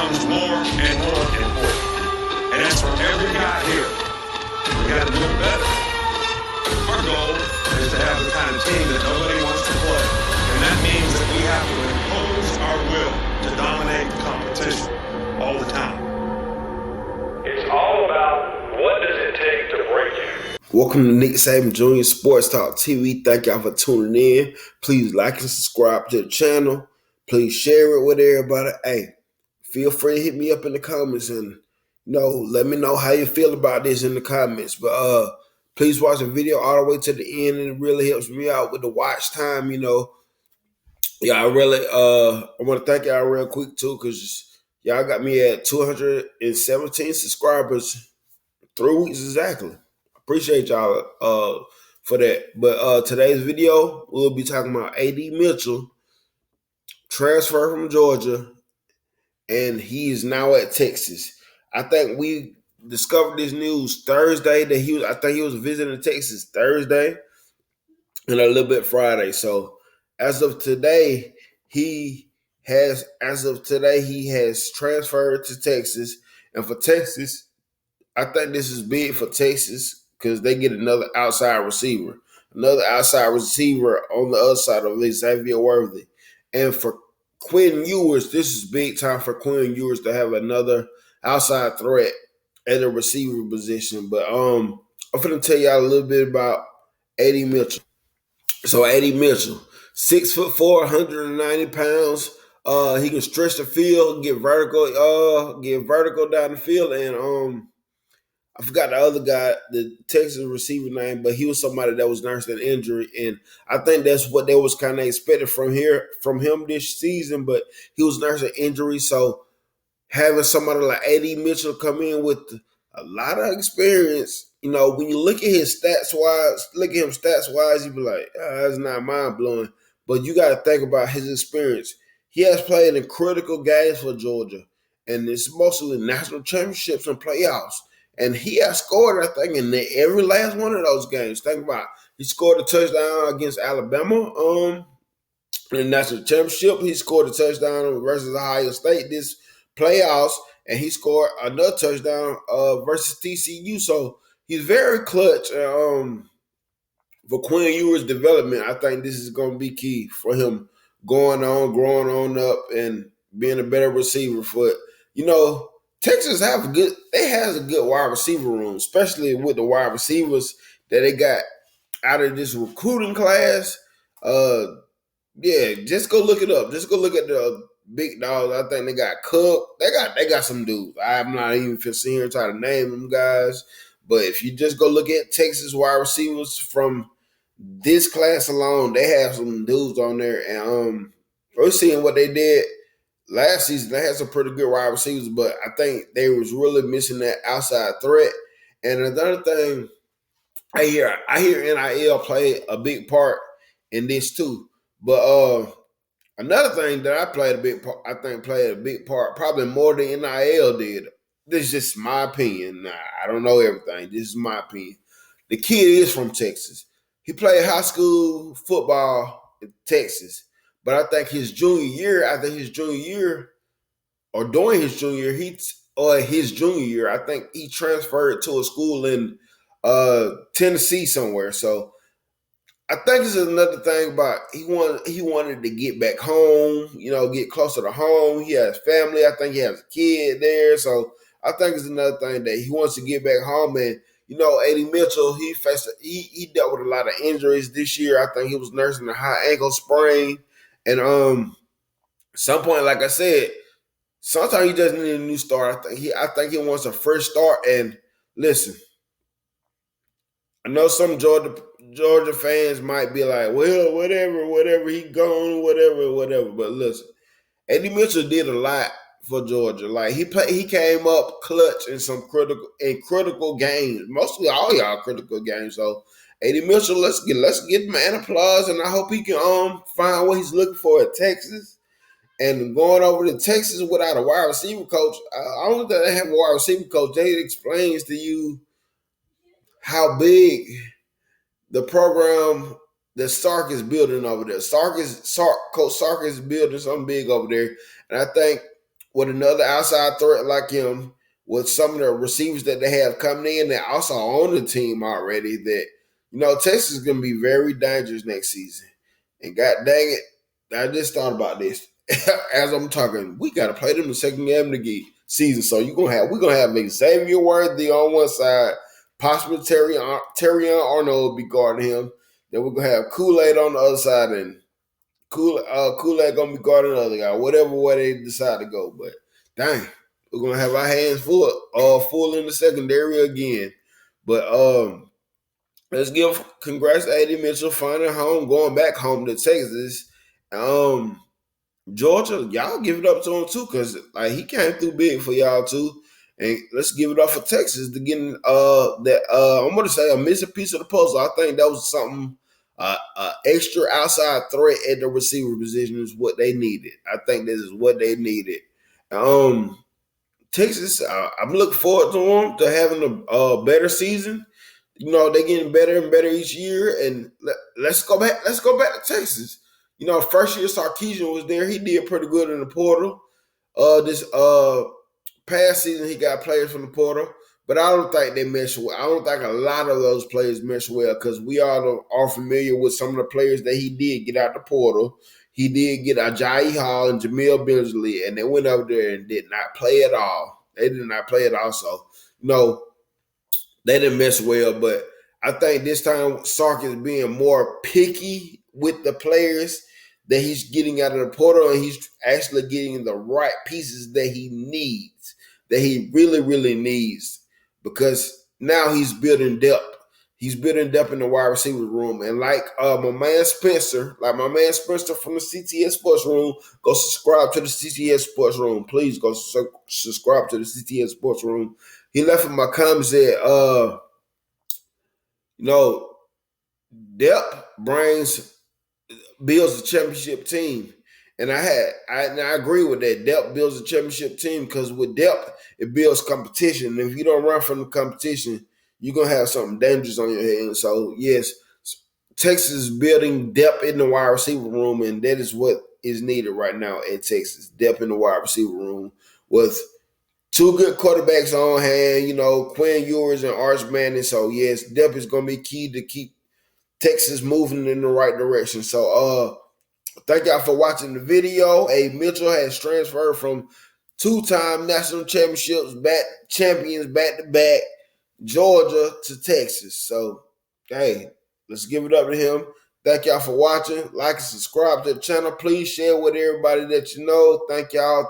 becomes more and more important. And that's for every guy here. We got to do it better. Our goal is to have the kind of team that nobody wants to play. And that means that we have to impose our will to dominate the competition all the time. It's all about what does it take to break you. Welcome to Nick Saban Jr. Sports Talk TV. Thank y'all for tuning in. Please like and subscribe to the channel. Please share it with everybody. Hey, feel free to hit me up in the comments and let me know how you feel about this in the comments. But please watch the video all the way to the end, and it really helps me out with the watch time. I want to thank y'all real quick too, because y'all got me at 217 subscribers 3 weeks exactly. Appreciate y'all for that. But today's video, we'll be talking about A.D. Mitchell, transfer from Georgia, and he is now at Texas. I think we discovered this news Thursday that he was visiting Texas Thursday and a little bit Friday. So as of today, he has transferred to Texas. And for Texas, I think this is big for Texas because they get another outside receiver on the other side of Xavier Worthy. And for Quinn Ewers, this is big time for Quinn Ewers to have another outside threat at the receiver position. But I'm going to tell y'all a little bit about A.D. Mitchell. So A.D. Mitchell, 6'4", 190 pounds. He can stretch the field, get vertical down the field, and I forgot the other guy, the Texas receiver name, but he was somebody that was nursing an injury, and I think that's what they was kind of expected from him this season. But he was nursing injury, so having somebody like A.D. Mitchell come in with a lot of experience, when you look at his stats wise, you be like, that's not mind blowing. But you got to think about his experience. He has played in critical games for Georgia, and it's mostly national championships and playoffs. And he has scored, I think, in every last one of those games. Think about it. He scored a touchdown against Alabama in the national championship. He scored a touchdown versus Ohio State this playoffs, and he scored another touchdown versus TCU. So he's very clutch. For Quinn Ewers' development, I think this is going to be key for him growing on up, and being a better receiver. Texas has a good wide receiver room, especially with the wide receivers that they got out of this recruiting class. Just go look it up. Just go look at the big dogs. I think they got Cook. They got some dudes. I'm not even sitting here trying to name them guys, but if you just go look at Texas wide receivers from this class alone, they have some dudes on there, and we're seeing what they did. Last season, they had some pretty good wide receivers, but I think they was really missing that outside threat. And another thing, I hear NIL play a big part in this too. But another thing that I think played a big part, probably more than NIL did. This is just my opinion. I don't know everything. This is my opinion. The kid is from Texas. He played high school football in Texas. But I think his junior year, I think he transferred to a school in Tennessee somewhere. So I think this is another thing about he wanted to get back home, get closer to home. He has family. I think he has a kid there. So I think it's another thing that he wants to get back home. And A.D. Mitchell, he dealt with a lot of injuries this year. I think he was nursing a high ankle sprain. And some point, like I said, sometimes he just need a new start. I think he wants a fresh start. And listen, I know some Georgia fans might be like, well, whatever, he gone, whatever. But listen, A.D. Mitchell did a lot for Georgia. Like he came up clutch in some critical games, mostly all y'all critical games. So A.D. Mitchell, let's get him an applause, and I hope he can find what he's looking for at Texas. And going over to Texas without a wide receiver coach, I don't think they have a wide receiver coach. They explains to you how big the program that Sark is building over there. Coach Sark is building something big over there, and I think with another outside threat like him, with some of the receivers that they have coming in that also on the team already, that Texas is going to be very dangerous next season. And god dang it, I just thought about this as I'm talking. We got to play them the second game of the season, so we're gonna have Xavier Worthy on one side, possibly Terrion Arnold will be guarding him. Then we're gonna have Kool-Aid on the other side, and Kool-Aid gonna be guarding the other guy, whatever way they decide to go. But dang, we're gonna have our hands full in the secondary again. But let's give congrats to A.D. Mitchell finding home, going back home to Texas. Georgia, y'all give it up to him too, because like he came through big for y'all too. And let's give it up for Texas to getting I'm gonna say a missing piece of the puzzle. I think that was something extra outside threat at the receiver position is what they needed. I think this is what they needed. Texas, I'm looking forward to them to having a better season. They're getting better and better each year. And let's go back. Let's go back to Texas. First year Sarkisian was there. He did pretty good in the portal. This past season he got players from the portal, but I don't think they mesh well. I don't think a lot of those players mesh well because we all are familiar with some of the players that he did get out the portal. He did get Ajayi Hall and Jamil Bensley, and they went over there and did not play at all. They did not play at all. So, they didn't mesh well, but I think this time Sark is being more picky with the players that he's getting out of the portal, and he's actually getting the right pieces that he needs, that he really, really needs, because now he's building depth. He's building depth in the wide receiver room. And like my man Spencer from the CTS Sports Room, go subscribe to the CTS Sports Room. Please go subscribe to the CTS Sports Room. He left in my comments that, depth builds a championship team. And I agree with that. Depth builds a championship team because with depth, it builds competition. And if you don't run from the competition, you're going to have something dangerous on your hands. So, yes, Texas is building depth in the wide receiver room, and that is what is needed right now at Texas, depth in the wide receiver room with two good quarterbacks on hand, Quinn Ewers and Arch Manning. So, yes, depth is going to be key to keep Texas moving in the right direction. So, thank y'all for watching the video. A Mitchell has transferred from two-time national champions back-to-back, Georgia to Texas. So, hey, let's give it up to him. Thank y'all for watching. Like and subscribe to the channel. Please share with everybody that you know. Thank y'all.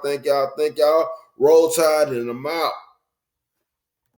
Roll Tide, and I'm out.